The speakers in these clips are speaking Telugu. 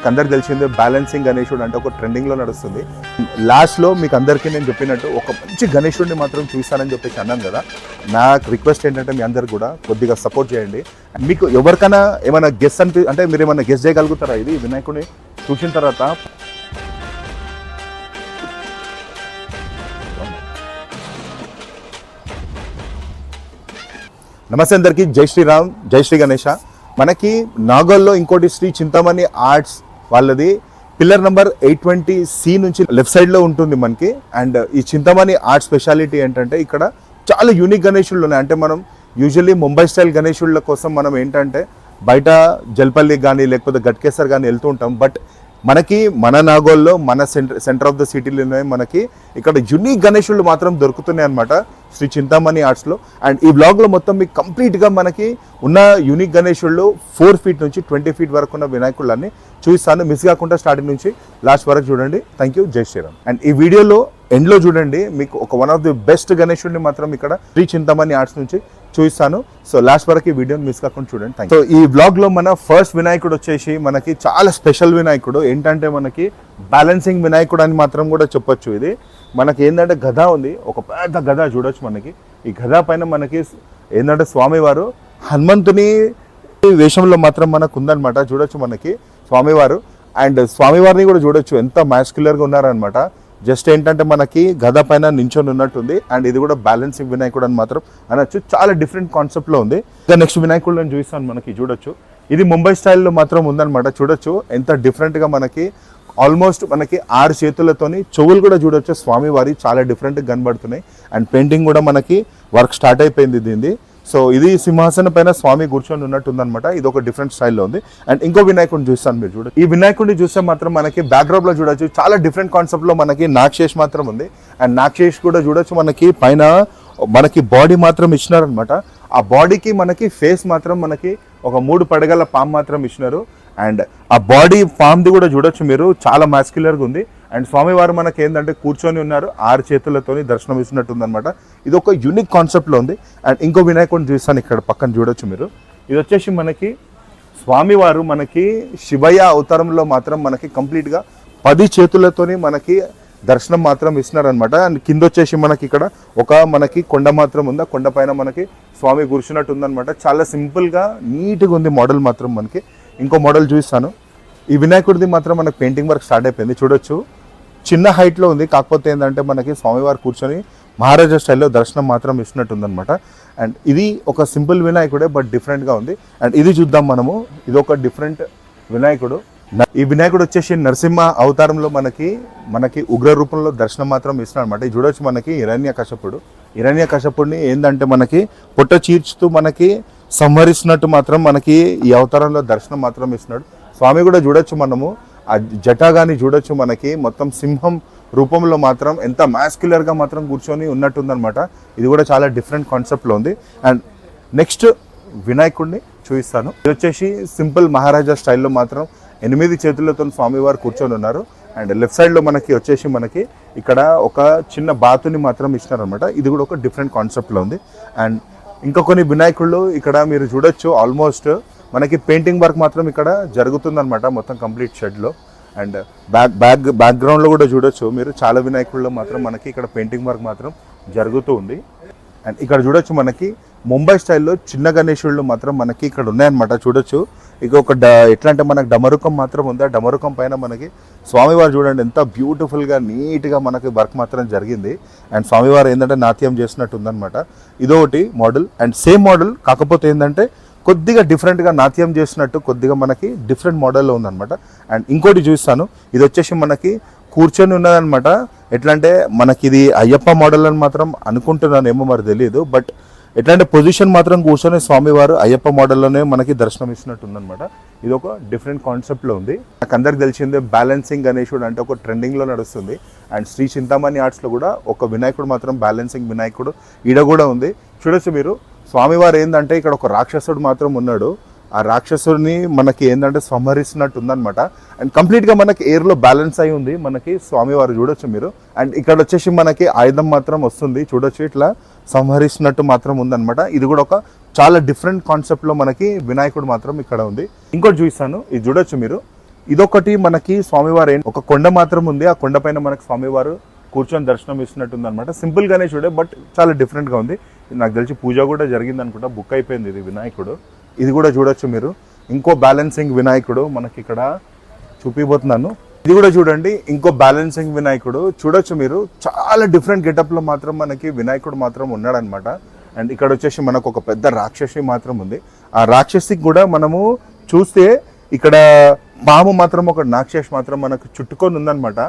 నాకు అందరికి తెలిసిందే బ్యాలెన్సింగ్ గణేశుడు అంటే ఒక ట్రెండింగ్లో నడుస్తుంది. లాస్ట్లో మీకు అందరికీ నేను చెప్పినట్టు ఒక మంచి గణేశుడిని మాత్రం చూపిస్తానని చెప్పేసి అన్నాను కదా. నాకు రిక్వెస్ట్ ఏంటంటే మీ అందరికి కూడా కొద్దిగా సపోర్ట్ చేయండి. మీకు ఎవరికైనా ఏమైనా గెస్ అంటే మీరు ఏమైనా గెస్ చేయగలుగుతారా ఇది వినాయకుడిని చూసిన తర్వాత? నమస్తే అందరికీ, జై శ్రీరామ్, జై శ్రీ గణేష. మనకి నాగోల్లో ఇంకోటి శ్రీ చింతామణి ఆర్ట్స్ వాళ్ళది పిల్లర్ నెంబర్ 820C నుంచి లెఫ్ట్ సైడ్లో ఉంటుంది మనకి. అండ్ ఈ చింతామణి ఆర్ట్ స్పెషాలిటీ ఏంటంటే ఇక్కడ చాలా యూనిక్ గణేశుళ్ళు ఉన్నాయి. అంటే మనం యూజువల్లీ ముంబై స్టైల్ గణేశుళ్ళ కోసం మనం ఏంటంటే బయట జల్పల్లి కానీ లేకపోతే గట్కేసర్ కానీ వెళ్తూ ఉంటాం. బట్ మనకి మన నాగోల్లో మన సెంటర్ ఆఫ్ ద సిటీలోనే మనకి ఇక్కడ యూనిక్ గణేశుళ్ళు మాత్రం దొరుకుతున్నాయి అనమాట శ్రీ చింతామణి ఆర్ట్స్లో. అండ్ ఈ బ్లాగ్లో మొత్తం మీకు కంప్లీట్గా మనకి ఉన్న యూనిక్ గణేశుళ్ళు 4 feet నుంచి 20 feet వరకు ఉన్న వినాయకుళ్ళని చూపిస్తాను. మిస్ కాకుండా స్టార్టింగ్ నుంచి లాస్ట్ వరకు చూడండి. థ్యాంక్ యూ, జై శ్రీరామ్. అండ్ ఈ వీడియోలో ఎండ్లో చూడండి, మీకు ఒక వన్ ఆఫ్ ది బెస్ట్ గణేశుడిని మాత్రం ఇక్కడ శ్రీ చింతామణి ఆర్ట్స్ నుంచి చూపిస్తాను. సో లాస్ట్ వరకు ఈ వీడియోని మిస్ కాకుండా చూడండి. సో ఈ బ్లాగ్లో మన ఫస్ట్ వినాయకుడు వచ్చేసి మనకి చాలా స్పెషల్ వినాయకుడు. ఏంటంటే మనకి బ్యాలెన్సింగ్ వినాయకుడు అని మాత్రం కూడా చెప్పొచ్చు. ఇది మనకి ఏంటంటే గద ఉంది, ఒక పెద్ద గద చూడొచ్చు. మనకి ఈ గద పైన మనకి ఏంటంటే స్వామివారు హనుమంతుని వేషంలో మాత్రం మనకు ఉందన్నమాట. చూడొచ్చు మనకి స్వామివారు. అండ్ స్వామివారిని కూడా చూడొచ్చు, ఎంత మ్యాస్క్యులర్గా ఉన్నారనమాట. జస్ట్ ఏంటంటే మనకి గద పైన నించొని ఉన్నట్టుంది. అండ్ ఇది కూడా బ్యాలెన్సింగ్ వినాయకుడు అని మాత్రం అనొచ్చు. చాలా డిఫరెంట్ కాన్సెప్ట్లో ఉంది. ఇంకా నెక్స్ట్ వినాయకుడు నేను చూపిస్తాను. మనకి చూడొచ్చు, ఇది ముంబై స్టైల్లో మాత్రం ఉందన్నమాట. చూడొచ్చు ఎంత డిఫరెంట్గా మనకి ఆల్మోస్ట్ మనకి 6 చేతులతోని చెవులు కూడా చూడొచ్చు స్వామివారి చాలా డిఫరెంట్గా కనబడుతున్నాయి. అండ్ పెయింటింగ్ కూడా మనకి వర్క్ స్టార్ట్ అయిపోయింది దీనిది. సో ఇది సింహాసనం పైన స్వామి కూర్చొని ఉన్నట్టు ఉందన్నమాట. ఇది ఒక డిఫరెంట్ స్టైల్లో ఉంది. అండ్ ఇంకో వినాయకుడిని చూస్తాను మీరు చూడండి. ఈ వినాయకుడిని చూస్తే మాత్రం మనకి బ్యాక్డ్రాప్లో చూడొచ్చు చాలా డిఫరెంట్ కాన్సెప్ట్లో మనకి నాగశేష్ మాత్రం ఉంది. అండ్ నాగశేష్ కూడా చూడొచ్చు. మనకి పైన మనకి బాడీ మాత్రం ఇచ్చినారనమాట. ఆ బాడీకి మనకి ఫేస్ మాత్రం మనకి ఒక 3 పడగల పామ్ మాత్రం ఇచ్చినారు. అండ్ ఆ బాడీ పామ్ది కూడా చూడొచ్చు మీరు, చాలా మ్యాస్క్యులర్గా ఉంది. అండ్ స్వామివారు మనకి ఏంటంటే కూర్చొని ఉన్నారు, 6 చేతులతోని దర్శనం ఇస్తున్నట్టు ఉందన్నమాట. ఇది ఒక యూనిక్ కాన్సెప్ట్లో ఉంది. అండ్ ఇంకో వినాయకుడిని చూస్తాను ఇక్కడ పక్కన చూడొచ్చు మీరు. ఇది వచ్చేసి మనకి స్వామివారు మనకి శివయ్య అవతారంలో మాత్రం మనకి కంప్లీట్గా 10 చేతులతోని మనకి దర్శనం మాత్రం ఇస్తున్నారనమాట. అండ్ కింద వచ్చేసి మనకి ఇక్కడ ఒక మనకి కొండ మాత్రం ఉంది. ఆ కొండ పైన మనకి స్వామి కూర్చున్నట్టు ఉందన్నమాట. చాలా సింపుల్గా నీట్గా ఉంది మోడల్ మాత్రం. మనకి ఇంకో మోడల్ చూపిస్తాను. ఈ వినాయకుడిది మాత్రం మనకి పెయింటింగ్ వర్క్ స్టార్ట్ అయిపోయింది. చూడొచ్చు చిన్న హైట్లో ఉంది. కాకపోతే ఏంటంటే మనకి స్వామివారు కూర్చొని మహారాజా స్టైల్లో దర్శనం మాత్రం ఇస్తున్నట్టు ఉందన్నమాట. అండ్ ఇది ఒక సింపుల్ వినాయకుడే, బట్ డిఫరెంట్గా ఉంది. అండ్ ఇది చూద్దాం మనము. ఇది ఒక డిఫరెంట్ వినాయకుడు. ఈ వినాయకుడు వచ్చేసి నరసింహ అవతారంలో మనకి ఉగ్ర రూపంలో దర్శనం మాత్రం ఇస్తున్నాడు అనమాట. ఇది చూడొచ్చు మనకి హిరణ్యకశపుడిని ఏంటంటే మనకి పొట్ట చీర్చుతూ మనకి సంహరిస్తున్నట్టు మాత్రం మనకి ఈ అవతారంలో దర్శనం మాత్రం ఇస్తున్నాడు. స్వామి కూడా చూడొచ్చు మనము, ఆ జటా కానీ చూడొచ్చు. మనకి మొత్తం సింహం రూపంలో మాత్రం ఎంత మ్యాస్క్యులర్గా మాత్రం కూర్చొని ఉన్నట్టుందనమాట. ఇది కూడా చాలా డిఫరెంట్ కాన్సెప్ట్లో ఉంది. అండ్ నెక్స్ట్ వినాయకుడిని చూపిస్తాను. ఇది వచ్చేసి సింపుల్ మహారాజా స్టైల్లో మాత్రం 8 చేతులతో స్వామివారు కూర్చొని ఉన్నారు. అండ్ లెఫ్ట్ సైడ్లో మనకి వచ్చేసి మనకి ఇక్కడ ఒక చిన్న బాతుని మాత్రం ఇచ్చినారనమాట. ఇది కూడా ఒక డిఫరెంట్ కాన్సెప్ట్లో ఉంది. అండ్ ఇంకా కొన్ని వినాయకుళ్ళు ఇక్కడ మీరు చూడొచ్చు. ఆల్మోస్ట్ మనకి పెయింటింగ్ వర్క్ మాత్రం ఇక్కడ జరుగుతుందన్నమాట మొత్తం కంప్లీట్ షెడ్లో. అండ్ బ్యాక్గ్రౌండ్లో కూడా చూడొచ్చు మీరు, చాలా వినాయకుల్లో మాత్రం మనకి ఇక్కడ పెయింటింగ్ వర్క్ మాత్రం జరుగుతూ ఉంది. అండ్ ఇక్కడ చూడొచ్చు మనకి ముంబై స్టైల్లో చిన్న గణేశుళ్ళు మాత్రం మనకి ఇక్కడ ఉన్నాయన్నమాట. చూడొచ్చు ఇక ఒక ఎట్లా అంటే మనకు డమరుకం మాత్రం ఉంది. ఆ డమరుకం పైన మనకి స్వామివారు చూడండి ఎంత బ్యూటిఫుల్గా నీట్గా మనకి వర్క్ మాత్రం జరిగింది. అండ్ స్వామివారు ఏంటంటే నాట్యం చేసినట్టు ఉందన్నమాట. ఇదొకటి మోడల్. అండ్ సేమ్ మోడల్ కాకపోతే ఏంటంటే కొద్దిగా డిఫరెంట్గా నాట్యం చేసినట్టు కొద్దిగా మనకి డిఫరెంట్ మోడల్లో ఉందన్నమాట. అండ్ ఇంకోటి చూస్తాను. ఇది వచ్చేసి మనకి కూర్చొని ఉన్నదనమాట. ఎట్లా అంటే మనకి ఇది అయ్యప్ప మోడల్ అని మాత్రం అనుకుంటున్నాను, ఏమో మరి తెలియదు. బట్ ఎట్లా అంటే పొజిషన్ మాత్రం కూర్చొని స్వామివారు అయ్యప్ప మోడల్లోనే మనకి దర్శనం ఇస్తున్నట్టు ఉందన్నమాట. ఇది ఒక డిఫరెంట్ కాన్సెప్ట్లో ఉంది. నాకు అందరికి తెలిసిందే బ్యాలెన్సింగ్ గణేశుడు అంటే ఒక ట్రెండింగ్లో నడుస్తుంది. అండ్ శ్రీ చింతామణి ఆర్ట్స్లో కూడా ఒక వినాయకుడు మాత్రం బ్యాలెన్సింగ్ వినాయకుడు ఈడ కూడా ఉంది. చూడొచ్చు మీరు, స్వామివారు ఏంటంటే ఇక్కడ ఒక రాక్షసుడు మాత్రం ఉన్నాడు. ఆ రాక్షసుడిని మనకి ఏంటంటే సంహరిస్తున్నట్టు ఉందన్నమాట. అండ్ కంప్లీట్గా మనకి ఎయిర్లో బ్యాలెన్స్ అయి ఉంది మనకి స్వామివారు చూడొచ్చు మీరు. అండ్ ఇక్కడ వచ్చేసి మనకి ఆయుధం మాత్రం వస్తుంది చూడొచ్చు, ఇట్లా సంహరిస్తున్నట్టు మాత్రం ఉందన్నమాట. ఇది కూడా ఒక చాలా డిఫరెంట్ కాన్సెప్ట్లో మనకి వినాయకుడు మాత్రం ఇక్కడ ఉంది. ఇంకోటి చూపిస్తాను, ఇది చూడొచ్చు మీరు. ఇదొకటి మనకి స్వామివారు ఒక కొండ మాత్రం ఉంది, ఆ కొండ పైన మనకి స్వామివారు కూర్చొని దర్శనం ఇస్తున్నట్టుంది అనమాట. సింపుల్ గానే చూడే, బట్ చాలా డిఫరెంట్ గా ఉంది. నాకు తెలిసి పూజ కూడా జరిగింది అనుకుంటా, బుక్ అయిపోయింది ఇది వినాయకుడు. ఇది కూడా చూడొచ్చు మీరు. ఇంకో బ్యాలెన్సింగ్ వినాయకుడు మనకి ఇక్కడ చూపిపోతున్నాను. ఇది కూడా చూడండి, ఇంకో బ్యాలెన్సింగ్ వినాయకుడు చూడొచ్చు మీరు. చాలా డిఫరెంట్ గెటప్ లో మాత్రం మనకి వినాయకుడు మాత్రం ఉన్నాడనమాట. అండ్ ఇక్కడ వచ్చేసి మనకు ఒక పెద్ద రాక్షసి మాత్రం ఉంది. ఆ రాక్షసికి కూడా మనము చూస్తే ఇక్కడ పాము మాత్రం ఒక రాక్షసి మాత్రం మనకు చుట్టుకొని ఉందన్నమాట.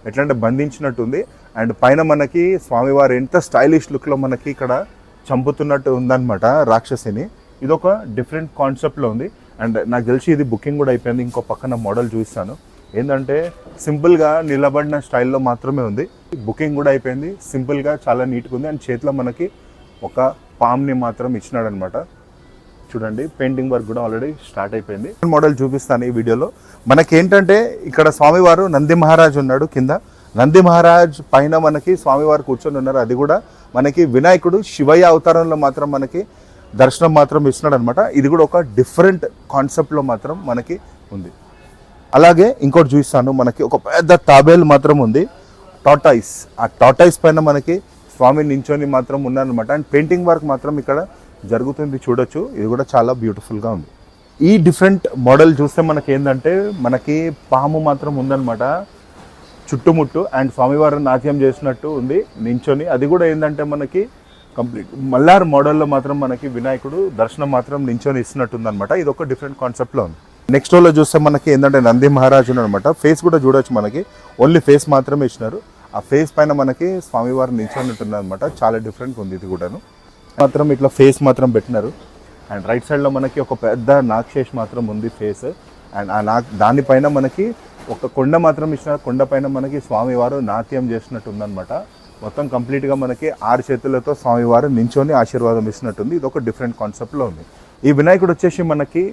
ఎట్లా అంటే బంధించినట్టుంది. అండ్ పైన మనకి స్వామివారు ఎంత స్టైలిష్ లుక్ లో మనకి ఇక్కడ చంపుతున్నట్టు ఉందన్నమాట రాక్షసిని. ఇది ఒక డిఫరెంట్ కాన్సెప్ట్ లో ఉంది. అండ్ నాకు తెలిసి ఇది బుకింగ్ కూడా అయిపోయింది. ఇంకో పక్కన మోడల్ చూపిస్తాను. ఏంటంటే సింపుల్ గా నిలబడిన స్టైల్లో మాత్రమే ఉంది. బుకింగ్ కూడా అయిపోయింది. సింపుల్ గా చాలా నీట్గా ఉంది. అండ్ చేతిలో మనకి ఒక పామ్ని మాత్రం ఇచ్చినాడు అనమాట. చూడండి, పెయింటింగ్ వర్క్ కూడా ఆల్రెడీ స్టార్ట్ అయిపోయింది. మోడల్ చూపిస్తాను ఈ వీడియోలో. మనకేంటంటే ఇక్కడ స్వామివారు నంది మహారాజ్ ఉన్నాడు కింద. నంది మహారాజ్ పైన మనకి స్వామివారు కూర్చొని ఉన్నారు. అది కూడా మనకి వినాయకుడు శివయ్య అవతారంలో మాత్రం మనకి దర్శనం మాత్రం ఇస్తున్నాడు అనమాట. ఇది కూడా ఒక డిఫరెంట్ కాన్సెప్ట్లో మాత్రం మనకి ఉంది. అలాగే ఇంకోటి చూపిస్తాను, మనకి ఒక పెద్ద తాబేలు మాత్రం ఉంది, టాటాయిస్. ఆ టాటాయిస్ పైన మనకి స్వామి నించొని మాత్రం ఉన్నారనమాట. అండ్ పెయింటింగ్ వర్క్ మాత్రం ఇక్కడ జరుగుతుంది చూడొచ్చు. ఇది కూడా చాలా బ్యూటిఫుల్గా ఉంది. ఈ డిఫరెంట్ మోడల్ చూస్తే మనకి ఏంటంటే మనకి పాము మాత్రం ఉందన్నమాట చుట్టుముట్టు. అండ్ స్వామివారు నాట్యం చేసినట్టు ఉంది నించొని. అది కూడా ఏంటంటే మనకి కంప్లీట్ మల్లార్ మోడల్లో మాత్రం మనకి వినాయకుడు దర్శనం మాత్రం నించొని ఇస్తున్నట్టు ఉందన్నమాట. ఇది ఒక డిఫరెంట్ కాన్సెప్ట్లో ఉంది. నెక్స్ట్ రోలో చూస్తే మనకి ఏంటంటే నంది మహారాజు అనమాట. ఫేస్ కూడా చూడొచ్చు, మనకి ఓన్లీ ఫేస్ మాత్రమే ఇచ్చినారు. ఆ ఫేస్ పైన మనకి స్వామివారు నిల్చొని అనమాట. చాలా డిఫరెంట్గా ఉంది. ఇది కూడాను మాత్రం ఇట్లా ఫేస్ మాత్రం పెట్టినారు. అండ్ రైట్ సైడ్లో మనకి ఒక పెద్ద నాగశేష్ మాత్రం ఉంది ఫేస్. అండ్ ఆ దానిపైన మనకి ఒక కొండ మాత్రం ఇచ్చినారు. కొండ పైన మనకి స్వామివారు నాట్యం చేసినట్టు ఉందన్నమాట. మొత్తం కంప్లీట్గా మనకి 6 చేతులతో స్వామివారు నించొని ఆశీర్వాదం ఇస్తున్నట్టుంది. ఇది ఒక డిఫరెంట్ కాన్సెప్ట్లో ఉంది. ఈ వినాయకుడు వచ్చేసి మనకి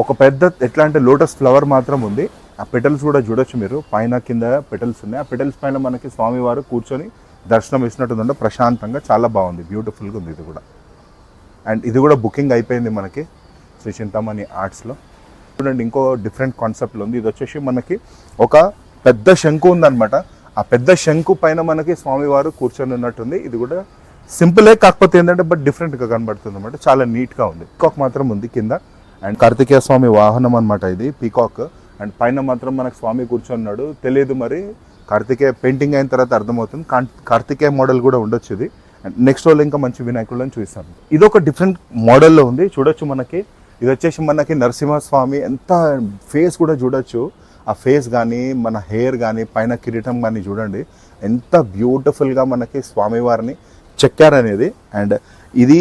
ఒక పెద్ద ఎట్లా అంటే లోటస్ ఫ్లవర్ మాత్రం ఉంది. ఆ పెటల్స్ కూడా చూడొచ్చు మీరు. పైన కింద పెటల్స్ ఉన్నాయి. ఆ పెటల్స్ పైన మనకి స్వామివారు కూర్చొని దర్శనం ఇస్తున్నట్టుందంటే ప్రశాంతంగా చాలా బాగుంది, బ్యూటిఫుల్గా ఉంది ఇది కూడా. అండ్ ఇది కూడా బుకింగ్ అయిపోయింది మనకి శ్రీ చింతామణి ఆర్ట్స్లో. చూడండి, ఇంకో డిఫరెంట్ కాన్సెప్ట్లో ఉంది. ఇది వచ్చేసి మనకి ఒక పెద్ద శంకు ఉందన్నమాట. ఆ పెద్ద శంకు పైన మనకి స్వామివారు కూర్చొని ఉన్నట్టుంది. ఇది కూడా సింపులే, కాకపోతే ఏంటంటే బట్ డిఫరెంట్గా కనబడుతుంది అనమాట. చాలా నీట్గా ఉంది. పీకాక్ మాత్రం ఉంది కింద. అండ్ కార్తికేయ స్వామి వాహనం అనమాట ఇది పీకాక్. అండ్ పైన మాత్రం మనకు స్వామి కూర్చొన్నాడు. తెలియదు మరి, కార్తికేయ పెయింటింగ్ అయిన తర్వాత అర్థమవుతుంది. కార్తికేయ మోడల్ కూడా ఉండొచ్చు ఇది. అండ్ నెక్స్ట్ రోజు ఇంకా మంచి వినాయకులను చూపిస్తాను. ఇది ఒక డిఫరెంట్ మోడల్లో ఉంది చూడొచ్చు మనకి. ఇది వచ్చేసి మనకి నరసింహస్వామి. ఎంత ఫేస్ కూడా చూడొచ్చు. ఆ ఫేస్ కానీ మన హెయిర్ కానీ పైన కిరీటం కానీ చూడండి ఎంత బ్యూటిఫుల్గా మనకి స్వామివారిని చెక్కారనేది. అండ్ ఇది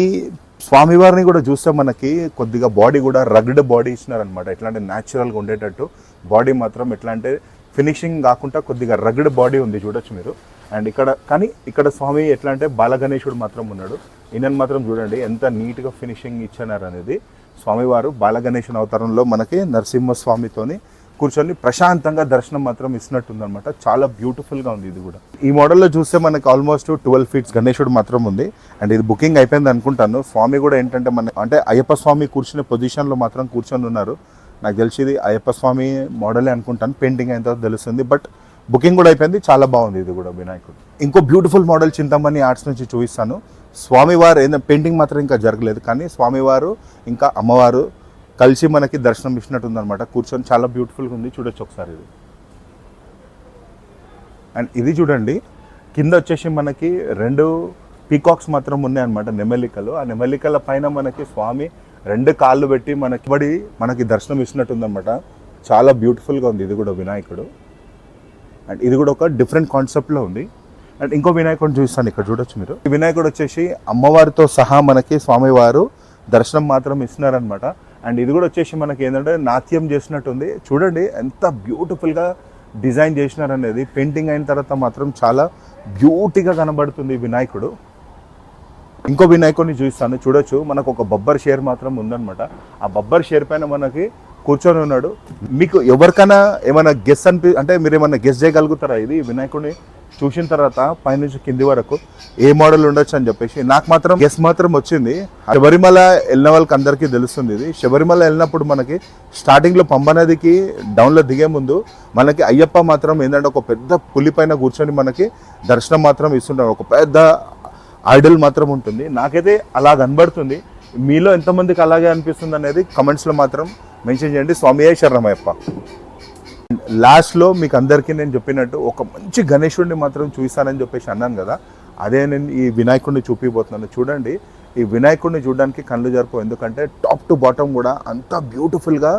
స్వామివారిని కూడా చూస్తే మనకి కొద్దిగా బాడీ కూడా రగ్డ్ బాడీ ఇచ్చినారనమాట. ఎట్లా అంటే న్యాచురల్గా ఉండేటట్టు బాడీ మాత్రం ఎట్లా అంటే ఫినిషింగ్ కాకుండా కొద్దిగా రగ్డ్ బాడీ ఉంది చూడొచ్చు మీరు. అండ్ ఇక్కడ స్వామి ఎట్లా అంటే బాలగణేశుడు మాత్రం ఉన్నాడు. ఈయన మాత్రం చూడండి ఎంత నీట్గా ఫినిషింగ్ ఇచ్చినారు అనేది. స్వామివారు బాలగణేశుని అవతారంలో మనకి నరసింహస్వామితోని కూర్చొని ప్రశాంతంగా దర్శనం మాత్రం ఇస్తున్నట్టుందన్నమాట. చాలా బ్యూటిఫుల్గా ఉంది ఇది కూడా. ఈ మోడల్లో చూస్తే మనకి ఆల్మోస్ట్ 12 ఫీట్స్ గణేశుడు మాత్రం ఉంది. అండ్ ఇది బుకింగ్ అయిపోయింది అనుకుంటాను. స్వామి కూడా ఏంటంటే అంటే అయ్యప్ప స్వామి కూర్చునే పొజిషన్లో మాత్రం కూర్చొని ఉన్నారు. నాకు తెలిసి ఇది అయ్యప్ప స్వామి మోడలే అనుకుంటాను. పెయింటింగ్ అయిన తర్వాత తెలుస్తుంది. బట్ బుకింగ్ కూడా అయిపోయింది. చాలా బాగుంది ఇది కూడా వినాయకుడు. ఇంకో బ్యూటిఫుల్ మోడల్ చింతామణి ఆర్ట్స్ నుంచి చూపిస్తాను. స్వామివారు ఏంటంటే పెయింటింగ్ మాత్రం ఇంకా జరగలేదు, కానీ స్వామివారు ఇంకా అమ్మవారు కలిసి మనకి దర్శనం ఇచ్చినట్టుందన్నమాట. కూర్చొని చాలా బ్యూటిఫుల్గా ఉంది చూడొచ్చు ఒకసారి ఇది. అండ్ ఇది చూడండి, కింద వచ్చేసి మనకి 2 పీకాక్స్ మాత్రం ఉన్నాయన్నమాట, నెమలికలు. ఆ నెమలికల పైన మనకి స్వామి 2 కాళ్ళు పెట్టి మనకి దర్శనం ఇచ్చినట్టుందన్నమాట. చాలా బ్యూటిఫుల్గా ఉంది ఇది కూడా వినాయకుడు. అండ్ ఇది కూడా ఒక డిఫరెంట్ కాన్సెప్ట్లో ఉంది. అండ్ ఇంకో వినాయకుడిని చూపిస్తాను, ఇక్కడ చూడొచ్చు మీరు. ఈ వినాయకుడు వచ్చేసి అమ్మవారితో సహా మనకి స్వామివారు దర్శనం మాత్రం ఇస్తున్నారనమాట. అండ్ ఇది కూడా వచ్చేసి మనకి ఏంటంటే నాట్యం చేసినట్టుంది. చూడండి ఎంత బ్యూటిఫుల్గా డిజైన్ చేసినారనేది. పెయింటింగ్ అయిన తర్వాత మాత్రం చాలా బ్యూటీగా కనబడుతుంది వినాయకుడు. ఇంకో వినాయకుడిని చూపిస్తాను చూడొచ్చు. మనకు ఒక బబ్బర్ షేర్ మాత్రం ఉందన్నమాట. ఆ బబ్బర్ షేర్ పైన మనకి కూర్చొని ఉన్నాడు. మీకు ఎవరికైనా ఏమైనా గెస్ అంటే మీరు ఏమైనా గెస్ చేయగలుగుతారా ఇది వినాయకుడిని చూసిన తర్వాత పైనుంచి కింది వరకు ఏ మోడల్ ఉండొచ్చు అని చెప్పేసి నాకు మాత్రం గెస్ మాత్రం వచ్చింది. శబరిమల వెళ్ళిన వాళ్ళకి అందరికీ తెలుస్తుంది ఇది. శబరిమల వెళ్ళినప్పుడు మనకి స్టార్టింగ్లో పంబ నదికి డౌన్లో దిగే ముందు మనకి అయ్యప్ప మాత్రం ఏంటంటే ఒక పెద్ద పులి పైన కూర్చొని మనకి దర్శనం మాత్రం ఇస్తుంటారు. ఒక పెద్ద ఐడల్ మాత్రం ఉంటుంది. నాకైతే అలా కనబడుతుంది. మీలో ఎంతమందికి అలాగే అనిపిస్తుంది అనేది కమెంట్స్లో మాత్రం మెన్షన్ చేయండి. స్వామియే శరణమయ్యప్ప. లాస్ట్లో మీకు అందరికీ నేను చెప్పినట్టు ఒక మంచి గణేశుడిని మాత్రం చూపిస్తానని చెప్పేసి అన్నాను కదా, అదే నేను ఈ వినాయకుడిని చూపిపోతున్నాను. చూడండి, ఈ వినాయకుడిని చూడడానికి కళ్ళు జరుపు. ఎందుకంటే టాప్ టు బాటమ్ కూడా అంత బ్యూటిఫుల్గా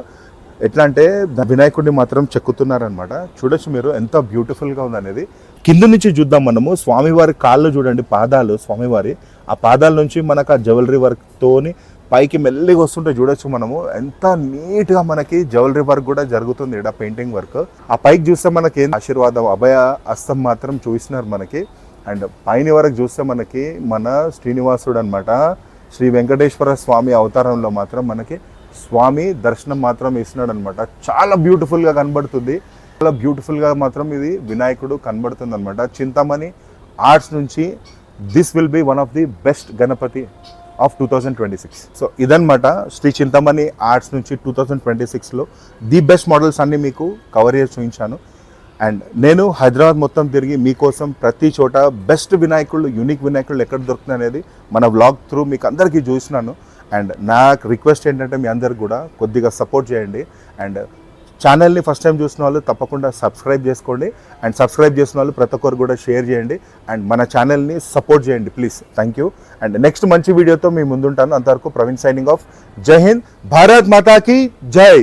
ఎట్లా అంటే వినాయకుడిని మాత్రం చెక్కుతున్నారనమాట. చూడొచ్చు మీరు ఎంత బ్యూటిఫుల్గా ఉందనేది. కింద నుంచి చూద్దాం మనము. స్వామివారి కాళ్ళు చూడండి, పాదాలు స్వామివారి. ఆ పాదాల నుంచి మనకు ఆ జ్యువెలరీ వర్క్తోని పైకి మెల్లిగా వస్తుంటే చూడొచ్చు మనము. ఎంత నీట్గా మనకి జ్యువెలరీ వర్క్ కూడా జరుగుతుంది ఇక్కడ, పెయింటింగ్ వర్క్. ఆ పైకి చూస్తే మనకి ఆశీర్వాదం అభయ హస్తం మాత్రం చూపిస్తున్నారు మనకి. అండ్ పైన వరకు చూస్తే మనకి మన శ్రీనివాసుడు అనమాట, శ్రీ వెంకటేశ్వర స్వామి అవతారంలో మాత్రం మనకి స్వామి దర్శనం మాత్రం ఇస్తున్నాడు అనమాట. చాలా బ్యూటిఫుల్గా కనబడుతుంది. చాలా బ్యూటిఫుల్గా మాత్రం ఇది వినాయకుడు కనబడుతుంది అనమాట. చింతామణి ఆర్ట్స్ నుంచి this will be one of the best Ganapati of 2026. So ఇదన్నమాట శ్రీ చింతామణి ఆర్ట్స్ నుంచి 2026లో ది బెస్ట్ మోడల్స్ అన్ని మీకు కవర్ చేసి చూపించాను. అండ్ నేను హైదరాబాద్ మొత్తం తిరిగి మీకోసం ప్రతి చోట బెస్ట్ వినాయకుళ్ళు, యూనిక్ వినాయకుళ్ళు ఎక్కడ దొరుకుతుంది అనేది మన వ్లాగ్ త్రూ మీకు అందరికీ చూసినాను. అండ్ నాకు రిక్వెస్ట్ ఏంటంటే మీ అందరికి కూడా కొద్దిగా సపోర్ట్ చేయండి. అండ్ ఛానల్ని ఫస్ట్ టైం చూసిన వాళ్ళు తప్పకుండా సబ్స్క్రైబ్ చేసుకోండి. అండ్ సబ్స్క్రైబ్ చేసిన వాళ్ళు ప్రతి ఒక్కరు కూడా షేర్ చేయండి. అండ్ మన ఛానల్ని సపోర్ట్ చేయండి please. Thank you. And next మంచి వీడియోతో మీ ముందుంటాను. అంతవరకు ప్రవీణ్ సైనింగ్ ఆఫ్. జై హింద్, భారత్ మాతాకి జై.